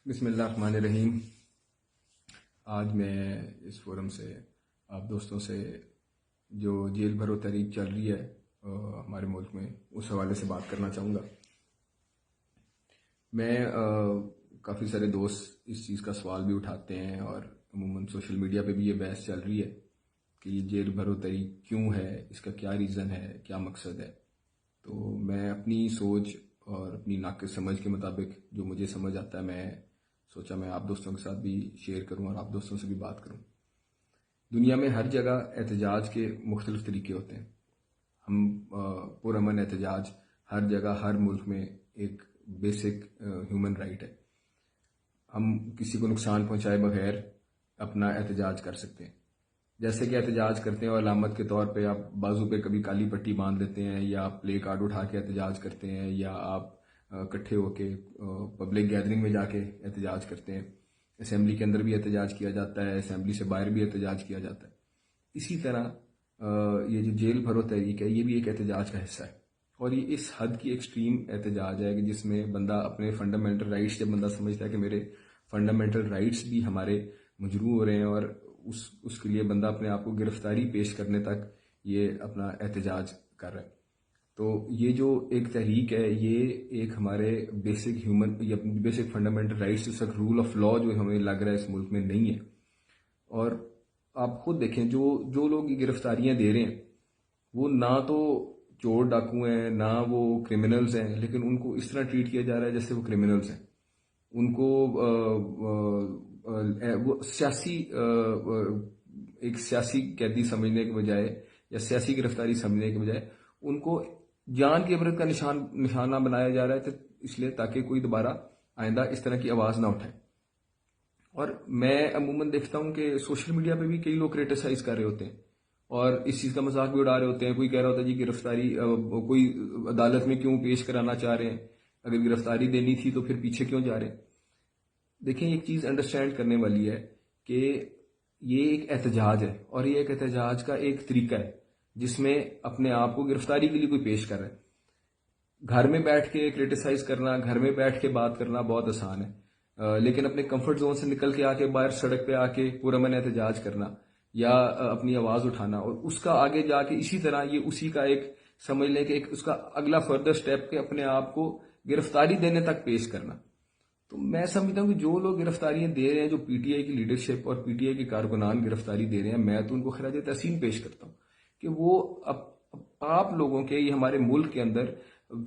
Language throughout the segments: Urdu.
بسم اللہ الرحمن الرحیم۔ آج میں اس فورم سے آپ دوستوں سے جو جیل بھرو تحریک چل رہی ہے ہمارے ملک میں، اس حوالے سے بات کرنا چاہوں گا۔ میں کافی سارے دوست اس چیز کا سوال بھی اٹھاتے ہیں اور عموماً سوشل میڈیا پہ بھی یہ بحث چل رہی ہے کہ یہ جیل بھرو تحریک کیوں ہے، اس کا کیا ریزن ہے، کیا مقصد ہے۔ تو میں اپنی سوچ اور اپنی ناقص سمجھ کے مطابق جو مجھے سمجھ آتا ہے، میں سوچا میں آپ دوستوں کے ساتھ بھی شیئر کروں اور آپ دوستوں سے بھی بات کروں۔ دنیا میں ہر جگہ احتجاج کے مختلف طریقے ہوتے ہیں۔ ہم پرامن احتجاج ہر جگہ ہر ملک میں ایک بیسک ہیومن رائٹ ہے۔ ہم کسی کو نقصان پہنچائے بغیر اپنا احتجاج کر سکتے ہیں۔ جیسے کہ احتجاج کرتے ہیں اور علامت کے طور پہ آپ بازو پہ کبھی کالی پٹی باندھ لیتے ہیں، یا آپ پلے کارڈ اٹھا کے احتجاج کرتے ہیں، یا آپ اکٹھے ہو کے پبلک گیدرنگ میں جا کے احتجاج کرتے ہیں۔ اسمبلی کے اندر بھی احتجاج کیا جاتا ہے، اسمبلی سے باہر بھی احتجاج کیا جاتا ہے۔ اسی طرح یہ جو جیل بھرو تحریک ہے، یہ بھی ایک احتجاج کا حصہ ہے، اور یہ اس حد کی ایکسٹریم احتجاج ہے کہ جس میں بندہ اپنے فنڈامنٹل رائٹس، جب بندہ سمجھتا ہے کہ میرے فنڈامنٹل رائٹس بھی ہمارے مجروح ہو رہے ہیں، اور اس کے لیے بندہ اپنے آپ کو گرفتاری پیش کرنے تک یہ اپنا احتجاج کر رہا ہے۔ تو یہ جو ایک تحریک ہے، یہ ایک ہمارے بیسک ہیومن یا بیسک فنڈامنٹل رائٹس، جس کا رول آف لا جو ہمیں لگ رہا ہے اس ملک میں نہیں ہے۔ اور آپ خود دیکھیں، جو لوگ یہ گرفتاریاں دے رہے ہیں، وہ نہ تو چور ڈاکو ہیں، نہ وہ کرمنلز ہیں، لیکن ان کو اس طرح ٹریٹ کیا جا رہا ہے جیسے وہ کرمنلز ہیں۔ ان کو وہ ایک سیاسی قیدی سمجھنے کے بجائے یا سیاسی گرفتاری سمجھنے کے بجائے ان کو جان کی عبرت کا نشانہ بنایا جا رہا ہے، اس لیے تاکہ کوئی دوبارہ آئندہ اس طرح کی آواز نہ اٹھائے۔ اور میں عموماً دیکھتا ہوں کہ سوشل میڈیا پہ بھی کئی لوگ کریٹیسائز کر رہے ہوتے ہیں اور اس چیز کا مذاق بھی اڑا رہے ہوتے ہیں۔ کوئی کہہ رہا ہوتا ہے جی گرفتاری کوئی عدالت میں کیوں پیش کرانا چاہ رہے ہیں، اگر گرفتاری دینی تھی تو پھر پیچھے کیوں جا رہے ہیں۔ دیکھیں، ایک چیز انڈرسٹینڈ کرنے والی ہے کہ یہ ایک احتجاج ہے، اور یہ ایک احتجاج کا ایک طریقہ ہے جس میں اپنے آپ کو گرفتاری کے لیے کوئی پیش کر رہا ہے۔ گھر میں بیٹھ کے کریٹیسائز کرنا، گھر میں بیٹھ کے بات کرنا بہت آسان ہے، لیکن اپنے کمفرٹ زون سے نکل کے آ کے باہر سڑک پہ آ کے پرامن احتجاج کرنا یا اپنی آواز اٹھانا، اور اس کا آگے جا کے اسی طرح یہ اسی کا ایک سمجھ لیں کہ ایک اس کا اگلا فردر سٹیپ کہ اپنے آپ کو گرفتاری دینے تک پیش کرنا۔ تو میں سمجھتا ہوں کہ جو لوگ گرفتاریاں دے رہے ہیں، جو پی ٹی آئی کی لیڈرشپ اور پی ٹی آئی کے کارکنان گرفتاری دے رہے ہیں، میں تو ان کو خراج تحسین پیش کرتا ہوں کہ وہ آپ لوگوں کے، یہ ہمارے ملک کے اندر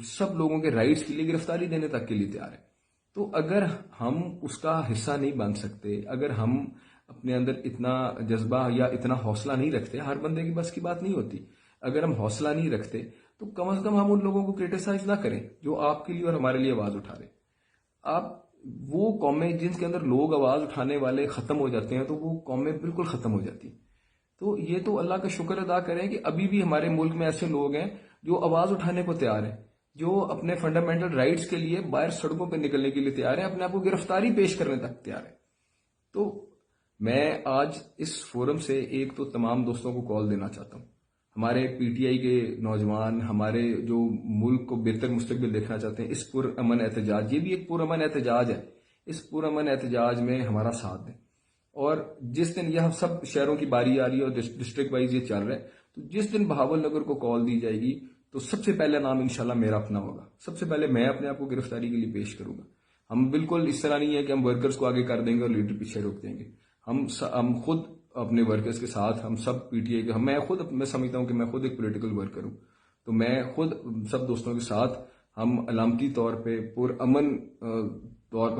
سب لوگوں کے رائٹس کے لیے گرفتاری دینے تک کے لیے تیار ہیں۔ تو اگر ہم اس کا حصہ نہیں بن سکتے، اگر ہم اپنے اندر اتنا جذبہ یا اتنا حوصلہ نہیں رکھتے، ہر بندے کی بس کی بات نہیں ہوتی، اگر ہم حوصلہ نہیں رکھتے تو کم از کم ہم ان لوگوں کو کریٹیسائز نہ کریں جو آپ کے لیے اور ہمارے لیے آواز اٹھا رہے ہیں۔ آپ وہ قومیں جن کے اندر لوگ آواز اٹھانے والے ختم ہو جاتے ہیں، تو وہ قومیں بالکل ختم ہو جاتی ہیں۔ تو یہ تو اللہ کا شکر ادا کریں کہ ابھی بھی ہمارے ملک میں ایسے لوگ ہیں جو آواز اٹھانے کو تیار ہیں، جو اپنے فنڈامنٹل رائٹس کے لیے باہر سڑکوں پہ نکلنے کے لیے تیار ہیں، اپنے آپ کو گرفتاری پیش کرنے تک تیار ہیں۔ تو میں آج اس فورم سے ایک تو تمام دوستوں کو کال دینا چاہتا ہوں، ہمارے پی ٹی آئی کے نوجوان، ہمارے جو ملک کو بہتر مستقبل دیکھنا چاہتے ہیں، اس پرامن احتجاج، یہ بھی ایک پرامن احتجاج ہے، اس پرامن احتجاج میں ہمارا ساتھ دیں۔ اور جس دن یہ سب شہروں کی باری آ رہی ہے اور ڈسٹرکٹ وائز یہ چل رہا ہے، تو جس دن بہاول نگر کو کال دی جائے گی تو سب سے پہلا نام انشاءاللہ میرا اپنا ہوگا، سب سے پہلے میں اپنے آپ کو گرفتاری کے لیے پیش کروں گا۔ ہم بالکل اس طرح نہیں ہے کہ ہم ورکرز کو آگے کر دیں گے اور لیڈر پیچھے روک دیں گے۔ ہم خود اپنے ورکرز کے ساتھ، ہم سب پی ٹی آئی کے، میں سمجھتا ہوں کہ میں خود ایک پولیٹیکل ورکر ہوں، تو میں خود سب دوستوں کے ساتھ ہم علامتی طور پہ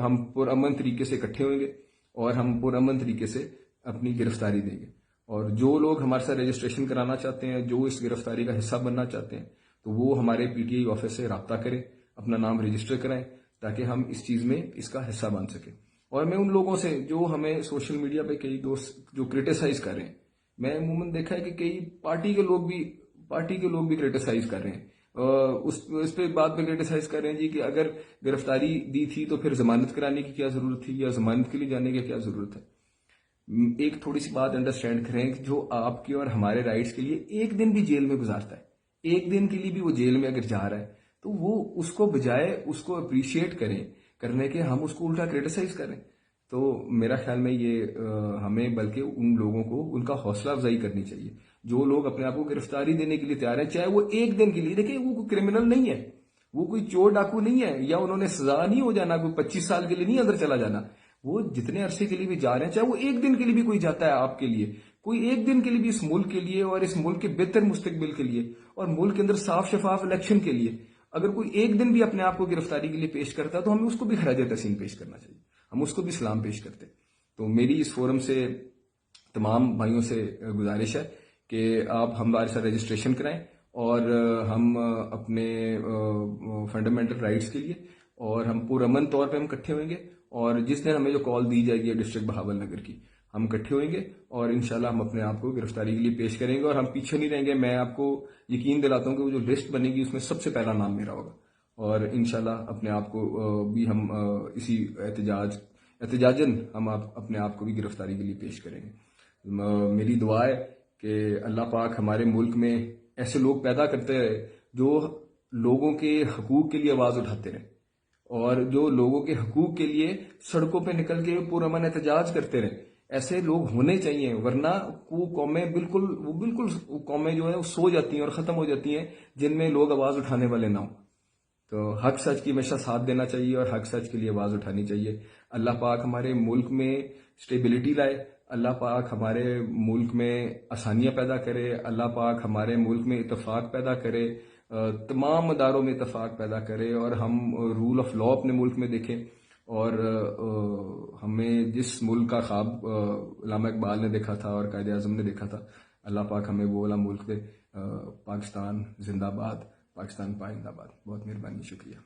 ہم پرامن طریقے سے اکٹھے ہوئیں گے اور ہم پرامن طریقے سے اپنی گرفتاری دیں گے۔ اور جو لوگ ہمارے ساتھ رجسٹریشن کرانا چاہتے ہیں، جو اس گرفتاری کا حصہ بننا چاہتے ہیں، تو وہ ہمارے پی ٹی آئی آفس سے رابطہ کریں، اپنا نام رجسٹر کرائیں تاکہ ہم اس چیز میں اس کا حصہ بن سکیں۔ اور میں ان لوگوں سے جو ہمیں سوشل میڈیا پہ کئی دوست جو کریٹیسائز کر رہے ہیں، میں عموماً دیکھا ہے کہ کئی پارٹی کے لوگ بھی کریٹیسائز کر رہے ہیں، اس پہ بات پہ کریٹیسائز کر رہے ہیں جی کہ اگر گرفتاری دی تھی تو پھر ضمانت کرانے کی کیا ضرورت تھی، یا ضمانت کے لیے جانے کی کیا ضرورت ہے۔ ایک تھوڑی سی بات انڈرسٹینڈ کریں کہ جو آپ کے اور ہمارے رائٹس کے لیے ایک دن بھی جیل میں گزارتا ہے، ایک دن کے لیے بھی وہ جیل میں اگر جا رہا ہے، تو وہ اس کو بجائے اس کو اپریشیٹ کریں، کرنے کے ہم اس کو الٹا کریٹیسائز کریں. تو میرا خیال میں یہ ہمیں بلکہ ان لوگوں کو ان کا حوصلہ افزائی کرنی چاہیے جو لوگ اپنے آپ کو گرفتاری دینے کے لیے تیار ہیں, چاہے وہ ایک دن کے لیے. دیکھیں وہ کوئی کرمنل نہیں ہے, وہ کوئی چور ڈاکو نہیں ہے, یا انہوں نے سزا نہیں ہو جانا, کوئی 25 سال کے لیے نہیں اندر چلا جانا. وہ جتنے عرصے کے لیے بھی جا رہے ہیں, چاہے وہ ایک دن کے لیے بھی کوئی جاتا ہے آپ کے لیے, کوئی ایک دن کے لیے بھی اس ملک کے لیے اور اس ملک کے بہتر مستقبل کے لیے اور ملک کے اندر صاف شفاف الیکشن کے لیے, اگر کوئی ایک دن بھی اپنے آپ کو گرفتاری کے لیے پیش کرتا ہے تو ہمیں اس کو بھی خراج تحسین پیش کرنا چاہیے, ہم اس کو بھی سلام پیش کرتے. تو میری اس فورم سے تمام بھائیوں سے گزارش ہے کہ آپ ہمارے ساتھ رجسٹریشن کرائیں اور ہم اپنے فنڈامنٹل رائٹس کے لیے اور ہم پرامن طور پہ ہم اکٹھے ہوئیں گے. اور جس دن ہمیں جو کال دی جائے گی ڈسٹرکٹ بہاول نگر کی, ہم اکٹھے ہوئیں گے اور انشاءاللہ ہم اپنے آپ کو گرفتاری کے لیے پیش کریں گے اور ہم پیچھے نہیں رہیں گے. میں آپ کو یقین دلاتا ہوں کہ وہ جو لسٹ بنے گی اس میں سب سے پہلا نام میرا ہوگا اور انشاءاللہ اپنے آپ کو بھی ہم اسی احتجاجاً ہم اپنے آپ کو بھی گرفتاری کے لیے پیش کریں گے. میری دعا ہے کہ اللہ پاک ہمارے ملک میں ایسے لوگ پیدا کرتے رہے جو لوگوں کے حقوق کے لیے آواز اٹھاتے رہے اور جو لوگوں کے حقوق کے لیے سڑکوں پہ نکل کے پرامن احتجاج کرتے رہے. ایسے لوگ ہونے چاہیے, ورنہ وہ قومیں بالکل قومیں جو ہے وہ سو جاتی ہیں اور ختم ہو جاتی ہیں جن میں لوگ آواز اٹھانے والے نہ ہوں. تو حق سچ کی ہمیشہ ساتھ دینا چاہیے اور حق سچ کے لیے آواز اٹھانی چاہیے. اللہ پاک ہمارے ملک میں اسٹیبلٹی لائے, اللہ پاک ہمارے ملک میں آسانیاں پیدا کرے, اللہ پاک ہمارے ملک میں اتفاق پیدا کرے, تمام اداروں میں اتفاق پیدا کرے اور ہم رول آف لا اپنے ملک میں دیکھیں. اور ہمیں جس ملک کا خواب علامہ اقبال نے دیکھا تھا اور قائد اعظم نے دیکھا تھا, اللہ پاک ہمیں وہ والا ملک دے. پاکستان زندہ باد, پاکستان پائندہ باد. بہت مہربانی, شکریہ.